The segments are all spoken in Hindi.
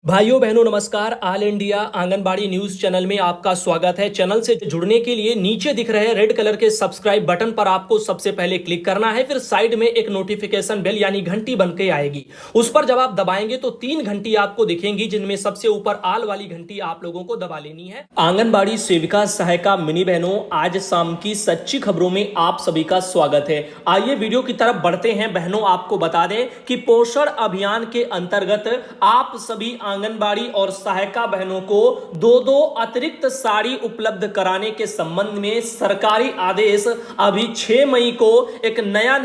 भाइयों बहनों नमस्कार। All India anganwadi news channel में आपका स्वागत है। चैनल से जुड़ने के लिए नीचे दिख रहे रेड कलर के सब्सक्राइब बटन पर आपको सबसे पहले क्लिक करना है। फिर साइड में एक नोटिफिकेशन बेल यानी घंटी बन के आएगी, उस पर जब आप दबाएंगे तो 3 घंटी आपको दिखेंगी, जिनमें सबसे ऊपर आल वाली घंटी आप लोगों को दबा लेनी है। आंगनबाड़ी सेविका सहायिका मिनी बहनों, आज शाम की सच्ची खबरों में आप सभी का स्वागत है। आइए वीडियो की तरफ बढ़ते हैं। बहनों आपको बता दें कि पोषण अभियान के अंतर्गत आप सभी आंगनबाड़ी और सहायिका बहनों को दो अतिरिक्त साड़ी उपलब्ध कराने के संबंध में सरकारी आदेश अभी 6 मई को एक नया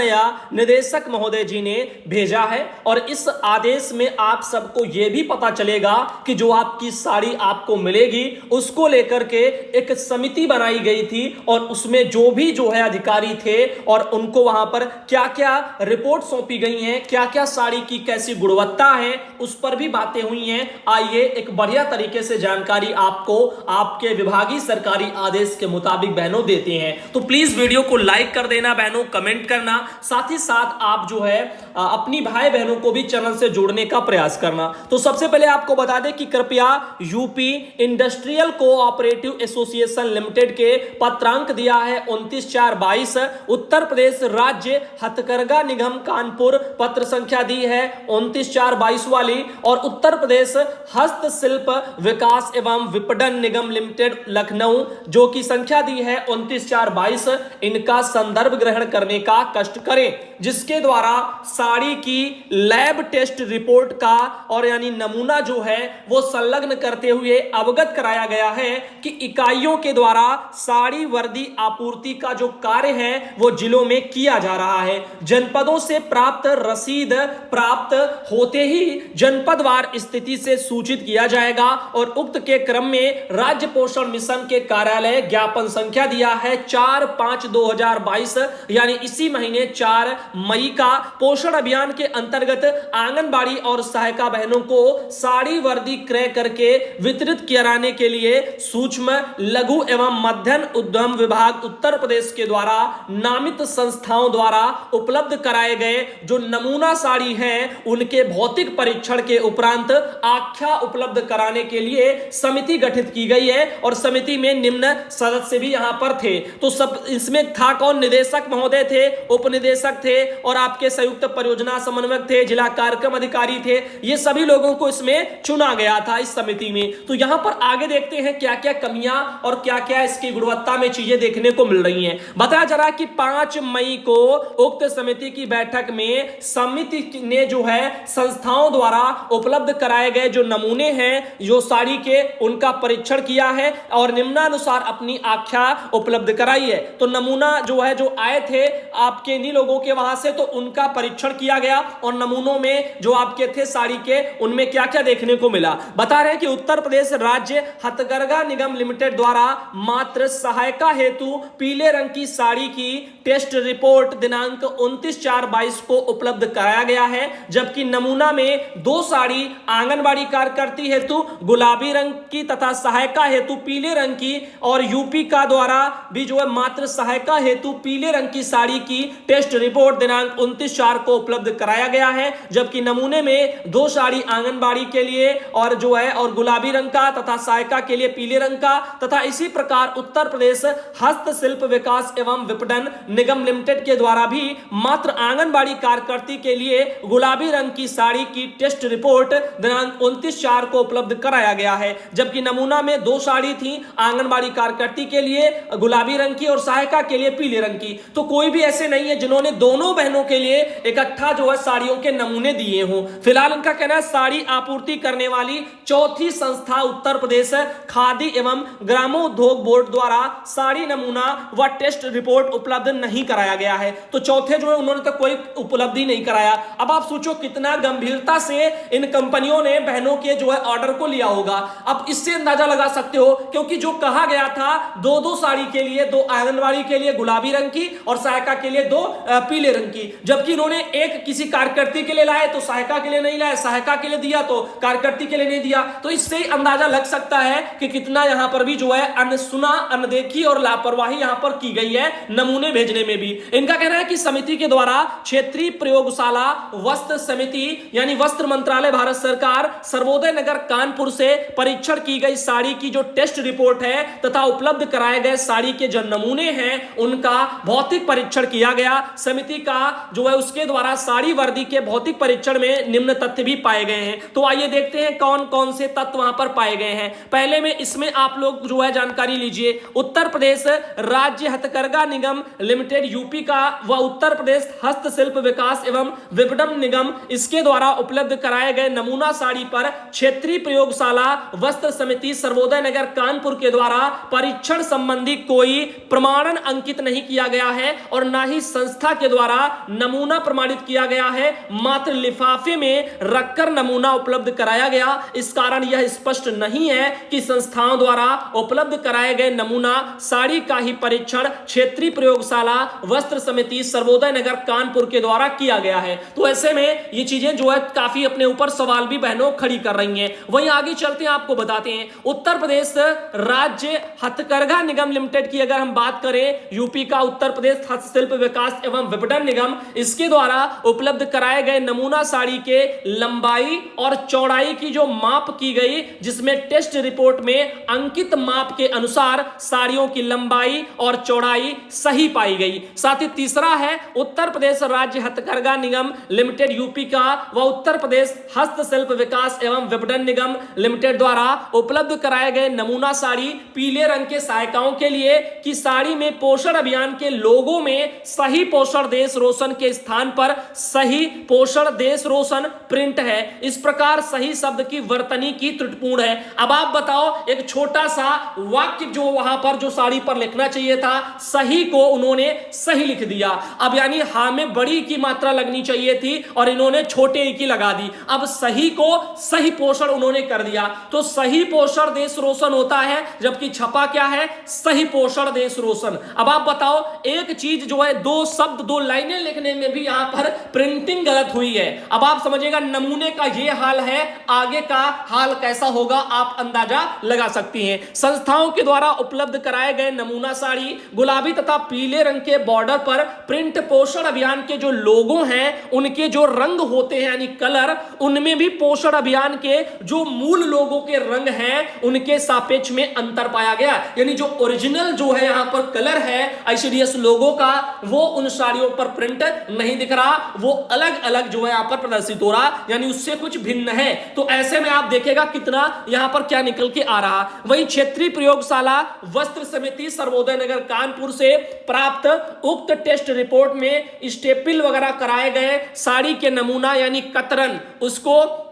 निदेशक महोदय जी ने भेजा है। और इस आदेश में आप सबको यह भी पता चलेगा कि जो आपकी साड़ी आपको मिलेगी उसको लेकर के एक समिति बनाई गई थी और उसमें जो है अधिकारी थे और उनको वहां पर क्या क्या रिपोर्ट सौंपी गई हैं, क्या क्या साड़ी की कैसी गुणवत्ता है, उस पर भी बातें हुई हैं। आइए एक बढ़िया तरीके से जानकारी आपको आपके विभागीय सरकारी आदेश के मुताबिक बहनों देते हैं। तो प्लीज वीडियो को लाइक कर देना बहनों, कमेंट करना, साथ ही साथ आप अपनी भाई बहनों को भी चैनल से जोड़ने का प्रयास करना। तो सबसे पहले आपको बता दें कि कृपया UP industrial cooperative association limited के पत्रांक दिया है 29/4/22, उत्तर प्रदेश राज्य हथकरघा निगम कानपुर पत्र संख्या दी है 29/4/22 वाली, और उत्तर प्रदेश हस्तशिल्प विकास एवं विपणन निगम लिमिटेड लखनऊ जो की संख्या दी है 29/4/22, इनका संदर्भ ग्रहण करने का कष्ट करें, जिसके द्वारा साड़ी की लैब टेस्ट रिपोर्ट का और यानी नमूना जो है वो संलग्न करते हुए अवगत कराया गया है कि इकाइयों के द्वारा साड़ी वर्दी आपूर्ति का जो कार्य है वो जिलों में किया जा रहा है। जनपदों से प्राप्त रसीद प्राप्त होते ही जनपदवार स्थिति से सूचित किया जाएगा और उक्त के क्रम में राज्य पोषण मिशन के कार्यालय ज्ञापन संख्या दिया है 4/5/2022 यानी इसी महीने 4 मई का पोषण अभियान के अंतर्गत आंगनबाड़ी और सहायिका बहनों को साड़ी वर्दी क्रय करके वितरित कराने के लिए सूक्ष्म लघु एवं मध्यम उद्यम विभाग उत्तर प्रदेश के द्वारा नामित संस्थाओं द्वारा उपलब्ध कराए गए जो नमूना साड़ी हैं उनके भौतिक परीक्षण के उपरांत आख्या उपलब्ध कराने के लिए समिति गठित की गई है। और समिति में निम्न सदस्य भी यहां पर थे। तो सब इसमें था कौन? निदेशक महोदय थे, उप निदेशक थे और आपके संयुक्त परियोजना समन्वयक थे, जिला कार्यक्रम अधिकारी थे। ये सभी लोगों को इसमें चुना गया था इस समिति में। तो यहां पर आगे देखते हैं क्या क्या कमियां और क्या क्या इसकी गुणवत्ता में चीजें देखने को मिल रही हैं। बताया जा रहा है कि 5 मई को उक्त समिति की बैठक में समिति ने जो है संस्थाओं द्वारा उपलब्ध कराए गए जो नमूने हैं जो साड़ी के उनका परीक्षण किया है और निम्नानुसार अपनी आख्या उपलब्ध कराई है। तो नमूना जो है जो आए थे आपके इन्हीं लोगों के वहां से, तो उनका परीक्षण किया गया और नमूनों में जो आपके थे साड़ी के उनमें क्या क्या देखने को मिला। बता रहे हैं कि उत्तर प्रदेश राज्य हथकरघा निगम लिमिटेड द्वारा मात्र सहायिका हेतु पीले रंग की साड़ी की टेस्ट रिपोर्ट दिनांक 29/4/22 को उपलब्ध कराया गया है, जबकि नमूना में 2 साड़ी आंगनबाड़ी कार्यकर्ती हेतु गुलाबी रंग की तथा सहायिका हेतु पीले रंग की, और यूपी का द्वारा भी जो है मात्र सहायिका हेतु पीले रंग की साड़ी की टेस्ट रिपोर्ट दिनांक 29/4 को उपलब्ध कराया गया है, जबकि नमूने में 2 साड़ी आंगनबाड़ी के लिए और जो है और गुलाबी रंग का तथा सहायिका के लिए पीले रंग का, तथा इसी प्रकार उत्तर प्रदेश हस्तशिल्प विकास एवं विपणन निगम लिमिटेड के द्वारा भी मात्र आंगनबाड़ी कार्यकर्ती के लिए गुलाबी रंग की साड़ी की टेस्ट रिपोर्ट दिनांक 29/4 को उपलब्ध कराया गया है, जबकि नमूना में 2 साड़ी थी आंगनबाड़ी कार्यकर्ती के लिए गुलाबी रंग की और सहायिका के लिए पीले रंग की। तो कोई भी ऐसे नहीं है जिन्होंने दोनों बहनों के लिए इकट्ठा जो है साड़ियों के नमूने दिए हों। फिलहाल इनका कहना है साड़ी आपूर्ति करने वाली चौथी संस्था उत्तर प्रदेश खादी एवं ग्रामोद्योग बोर्ड द्वारा साड़ी नमूना व टेस्ट रिपोर्ट उपलब्ध नहीं कराया गया है। तो चौथे जो है उन्होंने तो कोई उपलब्धि नहीं कराया। अब आप सोचो कितना गंभीरता से इन कंपनियों ने बहनों के जो है ऑर्डर को लिया होगा। अब इससे अंदाजा लगा सकते हो, क्योंकि जो कहा गया था 2 साड़ी के लिए, 2 आंगनबाड़ी के लिए गुलाबी रंग की और सहायिका के लिए 2 पीले रंग की, जबकि इन्होंने एक किसी कार्यकर्ती के लिए लाए तो सहायिका के लिए नहीं लाए, सहायिका के लिए दिया तो कार्यकर्ती के लिए नहीं दिया। तो इससे ही अंदाजा लग सकता है कि कितना यहां पर भी जो है अनसुना, अनदेखी और लापरवाही यहां पर की गई है नमूने भेजने में भी। इनका कहना है कि समिति के द्वारा क्षेत्रीय प्रयोगशाला वस्त्र समिति यानी वस्त्र मंत्रालय भारत सरकार सर्वोदय नगर कानपुर से परीक्षण की गई साड़ी की जो टेस्ट रिपोर्ट है तथा उपलब्ध कराए गए साड़ी के जो नमूने हैं उनका भौतिक परीक्षण किया गया। समिति का जो है उसके द्वारा साड़ी वर्दी के भौतिक परीक्षण में निम्न तथ्य भी पाए गए हैं। तो आइए देखते हैं कौन कौन से तत्व वहां पर पाए गए हैं। पहले में इसमें आप लोग जो है जानकारी लीजिए। उत्तर प्रदेश राज्य हथकरघा निगम लिमिटेड यूपी का व उत्तर प्रदेश हस्तशिल्प विकास एवं विपणन निगम इसके द्वारा उपलब्ध कराए गए नमूना साड़ी पर क्षेत्रीय प्रयोगशाला वस्त्र समिति सर्वोदय नगर कानपुर के द्वारा परीक्षण संबंधी कोई प्रमाणन अंकित नहीं किया गया है और ना ही संस्था के द्वारा नमूना प्रमाणित किया गया है, मात्र लिफाफे में रखकर नमूना उपलब्ध कराया गया। इस कारण यह स्पष्ट नहीं है कि संस्थाओं द्वारा उपलब्ध कराए गए नमूना साड़ी का ही परीक्षण क्षेत्रीय प्रयोगशाला वस्त्र समिति सर्वोदय नगर कानपुर के द्वारा किया गया है। तो ऐसे में ये चीजें जो है काफी अपने ऊपर सवाल भी बहनों खड़ी कर रही हैं। वहीं आगे चलते हैं, आपको बताते हैं उत्तर प्रदेश राज्य हथकरघा निगम लिमिटेड की अगर हम बात करें, यूपी का उत्तर प्रदेश हस्तशिल्प विकास एवं विपणन निगम इसके द्वारा उपलब्ध कराए गए नमूना साड़ी के लंबाई और चौड़ाई की जो माप की गई, जिसमें टेस्ट रिपोर्ट में अंकित माप के अनुसार साड़ियों की लंबाई और चौड़ाई सही पाई गई। साथ ही तीसरा है उत्तर प्रदेश राज्य हथकरघा निगम लिमिटेड यूपी का व उत्तर प्रदेश हस्तशिल्प विकास एवं विपणन निगम लिमिटेड द्वारा उपलब्ध कराए गए नमूना साड़ी पीले रंग के सहायिकाओं के लिए कि साड़ी में पोषण अभियान के लोगों में सही पोषण देश रोशन के स्थान पर सही पोषण देश रोशन प्रिंट है। इस प्रकार सही शब्द की वर्तनी की त्रुटिपूर्ण है। अब आप बताओ, एक छोटा सा वाक्य जो वहां पर जो साड़ी पर लिखना चाहिए था, सही को उन्होंने सही लिख दिया। अब यानी हा में बड़ी की मात्रा लगनी चाहिए थी और इन्होंने छोटे की लगा दी। अब सही को सही पोषण उन्होंने कर दिया, तो सही पोषण देश रोशन होता है, जबकि छपा क्या है, सही पोषण देश रोशन। अब आप बताओ, एक चीज जो है दो शब्द दो लाइनें लिखने में भी यहां पर प्रिंटिंग गलत हुई है। अब आप समझिएगा, नमूने का ये हाल है, आगे का हाल कैसा होगा आप अंदाजा लगा सकती हैं। संस्थाओं के द्वारा उपलब्ध कराए गए नमूना साड़ी गुलाबी तथा पीले रंग के बॉर्डर पर प्रिंट पोषण अभियान के जो लोगो हैं उनके जो रंग होते हैं यानी कलर, उनमें भी पोषण अभियान के जो मूल लोगों के रंग हैं उनके सापेक्ष में अंतर पाया गया। यानी जो ओरिजिनल जो है यहां पर कलर है आईसीडीएस लोगो का, वो उन साड़ियों पर प्रिंट नहीं दिख रहा, वो अलग अलग जो है यहां पर प्रदर्शित हो रहा, यानी उससे कुछ भिन्न है। तो ऐसे में आप देखेगा कितना यहां पर क्या निकल के आ रहा। वहीं क्षेत्रीय प्रयोगशाला वस्त्र समिति सर्वोदय नगर कानपुर से प्राप्त उक्त टेस्ट रिपोर्ट में स्टेपिल वगैरह कराए गए साड़ी के नमूना यानी कतरन, उसको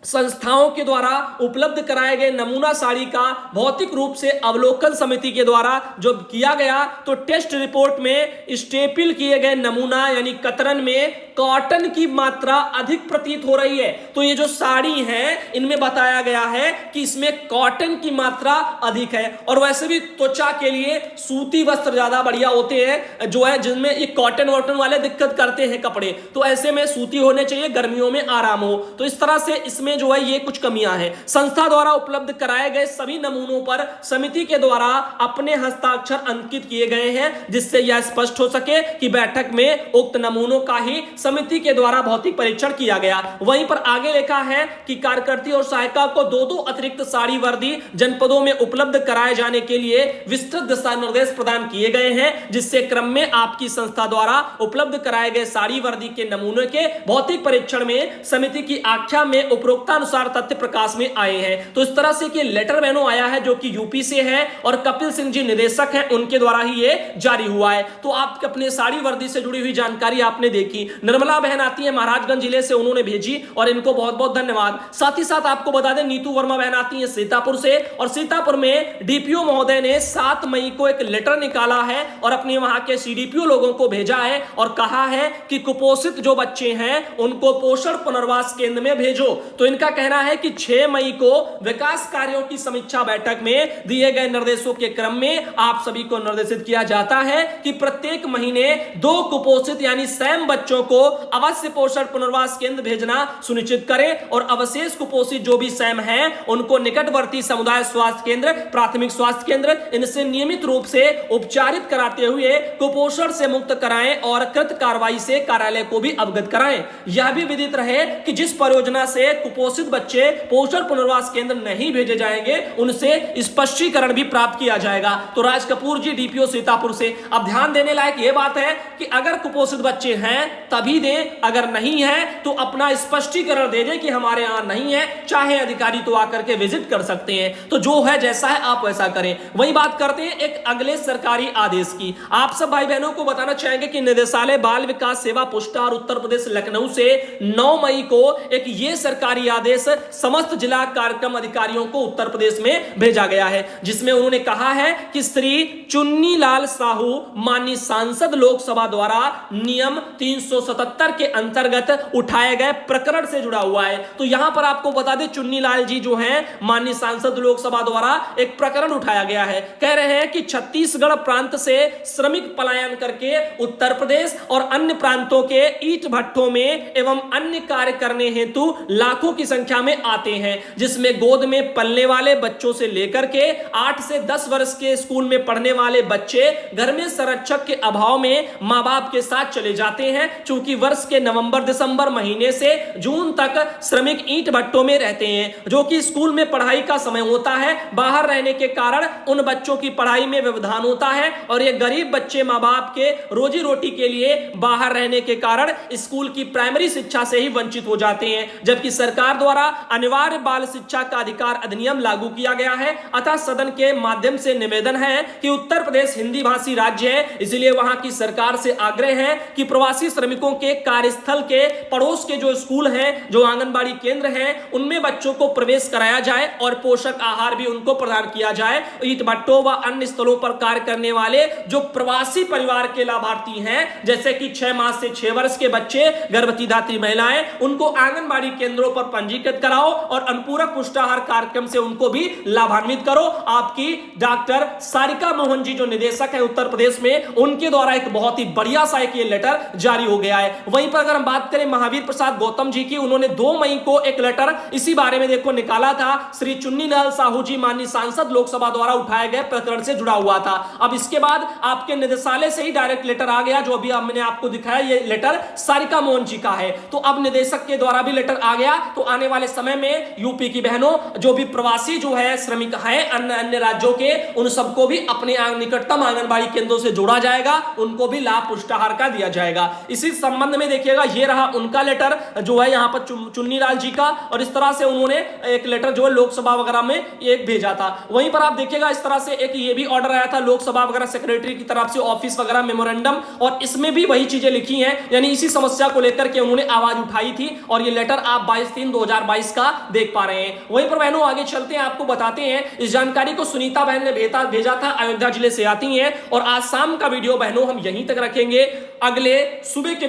संस्थाओं के द्वारा उपलब्ध कराए गए नमूना साड़ी का भौतिक रूप से अवलोकन समिति के द्वारा जो किया गया, तो टेस्ट रिपोर्ट में स्टेपिल किए गए नमूना यानी कतरन में कॉटन की मात्रा अधिक प्रतीत हो रही है। तो ये जो साड़ी है इनमें बताया गया है कि इसमें कॉटन की मात्रा अधिक है, और वैसे भी त्वचा के लिए सूती वस्त्र ज्यादा बढ़िया होते हैं, जो है जिनमें ये कॉटन वॉटन वाले दिक्कत करते हैं कपड़े, तो ऐसे में सूती होने चाहिए, गर्मियों में आराम हो। तो इस तरह से इसमें जो है ये कुछ कमियां हैं। संस्था द्वारा उपलब्ध कराए गए सभी नमूनों पर समिति के द्वारा अपने हस्ताक्षर अंकित किए गए हैं, जिससे यह स्पष्ट हो सके कि बैठक में उक्त नमूनों का ही समिति के द्वारा भौतिक परीक्षण किया गया। वहीं पर आगे लिखा है कि कार्यकर्ती और सहायिका को दो अतिरिक्त साड़ी वर्दी जनपदों में उपलब्ध कराए जाने के लिए विस्तृत दिशा निर्देश प्रदान किए गए हैं, जिससे क्रम में आपकी संस्था द्वारा उपलब्ध कराए गए साड़ी वर्दी के नमूने के भौतिक परीक्षण में समिति की आख्या में उपरोक्त अनुसार तथ्य प्रकाश में आए हैं। तो इस तरह से कि लेटर बहनों आया है जो कि यूपी से है और कपिल सिंह जी निदेशक हैं, उनके द्वारा ही ये जारी हुआ है। तो आप अपने साड़ी वर्दी से जुड़ी हुई जानकारी आपने देखी। निर्मला बहन आती है महाराजगंज जिले से, उन्होंने भेजी और इनको बहुत बहुत धन्यवाद। साथ ही साथ आपको बता दें नीतू वर्मा बहन आती है सीतापुर से, और सीतापुर में डीपीओ महोदय ने 7 मई को एक लेटर निकाला है और अपने वहां के सीडीपीओ लोगों को भेजा है और कहा है कि कुपोषित जो बच्चे हैं उनको पोषण पुनर्वास केंद्र में भेजो। तो इनका कहना है कि 6 मई को विकास कार्यों की समीक्षा बैठक में दिए गए निर्देशों के क्रम में आप सभी को निर्देशित किया जाता है कि प्रत्येक महीने 2 कुपोषित यानी सैम बच्चों को अवश्य पोषण पुनर्वास केंद्र भेजना सुनिश्चित करें और अवशेष कुपोषित जो भी सैम हैं उनको निकटवर्ती समुदाय स्वास्थ्य केंद्र, प्राथमिक स्वास्थ्य केंद्र इनसे नियमित रूप से उपचारित कराते हुए कुपोषण से मुक्त कराएं और कृत कार्रवाई से कार्यालय को भी अवगत कराएं। यह भी विदित रहे कि जिस परियोजना से कुपोषित बच्चे पोषण पुनर्वास केंद्र नहीं भेजे जाएंगे उनसे स्पष्टीकरण भी प्राप्त किया जाएगा। तो राज कपूर जी डीपीओ सीतापुर से। अब ध्यान देने लायक यह बात है कि अगर कुपोषित बच्चे हैं तभी दें, अगर नहीं है तो अपना स्पष्टीकरण दे दें कि हमारे यहां नहीं है, चाहे अधिकारी तो आकर के विजिट कर सकते हैं। तो जो है जैसा है आप वैसा करें। वही बात करते हैं एक अगले सरकारी आदेश की। आप सब भाई बहनों को बताना चाहेंगे कि निदेशालय बाल विकास सेवा पुष्टार उत्तर प्रदेश लखनऊ से 9 मई को एक ये सरकारी आदेश समस्त जिला कार्यक्रम अधिकारियों को उत्तर प्रदेश में भेजा गया है, जिसमें उन्होंने कहा है कि श्री चुन्नी लाल साहू माननीय सांसद लोकसभा द्वारा नियम 377 के अंतर्गत उठाए गए प्रकरण से जुड़ा हुआ है। तो यहां पर आपको बता दें चुन्नी लाल जी जो हैं माननीय सांसद लोकसभा द्वारा एक प्रकरण उठाया गया है। कह रहे हैं कि छत्तीसगढ़ प्रांत से श्रमिक पलायन करके उत्तर प्रदेश और अन्य प्रांतों के ईंट भट्ठों में एवं अन्य कार्य करने हेतु लाखों की संख्या में आते हैं, जिसमें गोद में पलने वाले बच्चों से लेकर के 8 से 10 वर्ष के स्कूल में पढ़ने वाले बच्चे घर में संरक्षक के अभाव में मां बाप के साथ चले जाते हैं। चूंकि वर्ष के नवंबर दिसंबर महीने से जून तक श्रमिक ईंट भट्टों में रहते हैं, जो कि स्कूल में पढ़ाई का समय होता है। बाहर रहने के कारण उन बच्चों की पढ़ाई में व्यवधान होता है और ये गरीब बच्चे मां बाप के रोजी रोटी के लिए बाहर रहने के कारण स्कूल की प्राइमरी शिक्षा से ही वंचित हो जाते हैं। जबकि सरकार द्वारा अनिवार्य बाल शिक्षा का अधिकार अधिनियम लागू किया गया है। अतः सदन के माध्यम से निवेदन है कि उत्तर प्रदेश हिंदी भाषी राज्य है, इसलिए वहां की सरकार से आग्रह है कि प्रवासी श्रमिकों के कार्यस्थल के पड़ोस के जो स्कूल हैं, जो आंगनबाड़ी केंद्र हैं, उनमें बच्चों को प्रवेश कराया जाए और पोषक आहार भी उनको प्रदान किया जाए। ईंट भट्टों व अन्य स्थलों पर कार्य करने वाले जो प्रवासी परिवार के लाभार्थी हैं, जैसे कि 6 माह से 6 वर्ष के बच्चे, गर्भवती धात्री महिलाएं, उनको आंगनबाड़ी केंद्रों पर पंजीकृत कराओ और अनुपूरक पुष्टाहार कार्यक्रम से उनको भी लाभान्वित करो। आपकी डॉक्टर सारिका मोहन जी जो निदेशक है उत्तर प्रदेश में, उनके द्वारा एक बहुत ही बढ़िया सा एक ये लेटर जारी हो गया है। वहीं पर अगर हम बात करें महावीर प्रसाद गौतम जी की, उन्होंने 2 मई को एक लेटर इसी बारे में देखो निकाला था। श्री चुन्नी लाल साहू जी माननीय सांसद लोकसभा द्वारा उठाए गए प्रकरण से जुड़ा हुआ था। अब इसके बाद आपके निदेशालय से ही डायरेक्ट लेटर आ गया, जो अभी मैंने आपको दिखाया, ये लेटर सारिका मोहन जी का है। तो अब निदेशक के द्वारा भी लेटर आ गया। तो आने वाले समय में यूपी की बहनों जो भी प्रवासी जो है श्रमिक हैं अन्य राज्यों के, उन सबको भी अपने निकटतम आंगनबाड़ी केंद्रों से जोड़ा जाएगा, उनको भी लाभ पुष्टाहार का दिया जाएगा। इसी संबंध में देखिएगा ये रहा उनका लेटर जो है यहाँ पर चुन्नी लाल जी का, और इस तरह से उन्होंने एक लेटर जो है लोकसभा वगैरह में एक भेजा था। वहीं पर आप देखिएगा इस तरह से एक ये भी ऑर्डर आया था लोकसभा वगैरह सेक्रेटरी की तरफ से, ऑफिस वगैरह मेमोरेंडम, और इसमें भी वही चीजें लिखी हैं, यानी इसी समस्या को लेकर के उन्होंने आवाज उठाई थी। और ये लेटर आप 22/3/2022 का देख पा रहे हैं। वहीं पर बहनों आगे चलते हैं, आपको बताते हैं इस जानकारी को सुनीता बहन ने भेजा था, अयोध्या जिले से आती हैं। और आज शाम का वीडियो बहनों हम यहीं तक रखेंगे। अगले सुबह के